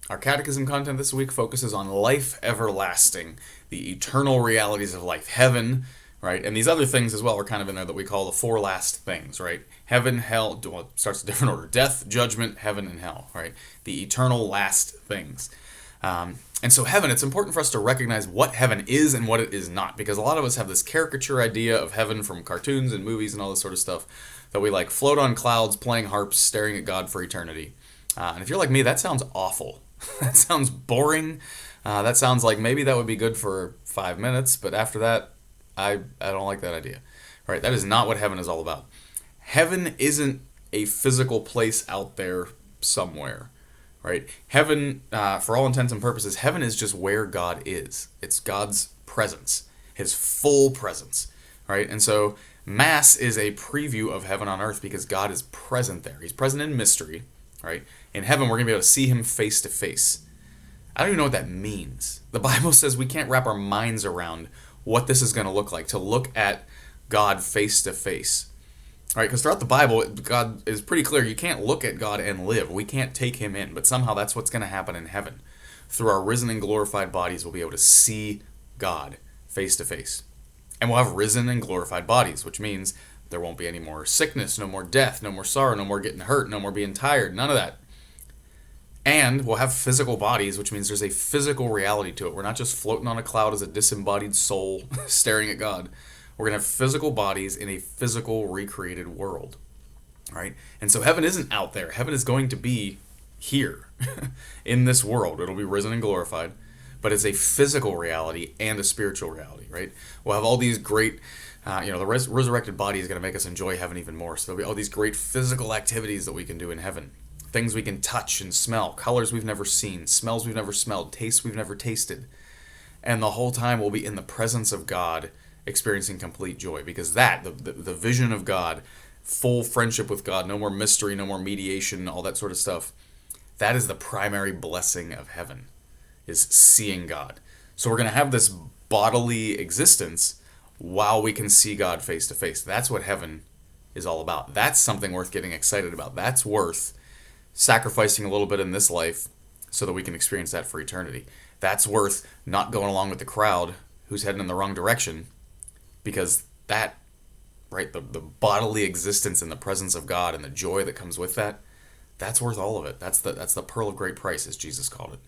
Our catechism content this week focuses on life everlasting, the eternal realities of life, heaven, right? And these other things as well are kind of in there that we call the four last things, right? Heaven, hell, well, it starts a different order: death, judgment, heaven, and hell, right? The eternal last things. And so heaven, it's important for us to recognize what heaven is and what it is not, because a lot of us have this caricature idea of heaven from cartoons and movies and all this sort of stuff, that we like float on clouds, playing harps, staring at God for eternity. And if you're like me, that sounds awful. That sounds boring. That sounds like maybe that would be good for 5 minutes, but after that, I don't like that idea. Right? That is not what heaven is all about. Heaven isn't a physical place out there somewhere. Right? Heaven, for all intents and purposes, heaven is just where God is. It's God's presence, His full presence. Right? And so Mass is a preview of heaven on earth because God is present there. He's present in mystery. Right? In heaven, we're going to be able to see Him face to face. I don't even know what that means. The Bible says we can't wrap our minds around what this is going to look like, to look at God face to face. Right? Because throughout the Bible, God is pretty clear. You can't look at God and live. We can't take Him in. But somehow that's what's going to happen in heaven. Through our risen and glorified bodies, we'll be able to see God face to face. And we'll have risen and glorified bodies, which means there won't be any more sickness, no more death, no more sorrow, no more getting hurt, no more being tired, none of that. And we'll have physical bodies, which means there's a physical reality to it. We're not just floating on a cloud as a disembodied soul staring at God. We're going to have physical bodies in a physical, recreated world. Right? And so heaven isn't out there. Heaven is going to be here in this world. It'll be risen and glorified. But it's a physical reality and a spiritual reality, right? We'll have all these great, the resurrected body is going to make us enjoy heaven even more. So there'll be all these great physical activities that we can do in heaven. Things we can touch and smell, colors we've never seen, smells we've never smelled, tastes we've never tasted. And the whole time we'll be in the presence of God, experiencing complete joy. Because the vision of God, full friendship with God, no more mystery, no more mediation, all that sort of stuff, that is the primary blessing of heaven, is seeing God. So we're going to have this bodily existence while we can see God face to face. That's what heaven is all about. That's something worth getting excited about. That's worth sacrificing a little bit in this life so that we can experience that for eternity. That's worth not going along with the crowd who's heading in the wrong direction, because that, right, the bodily existence in the presence of God and the joy that comes with that, that's worth all of it. That's the pearl of great price, as Jesus called it.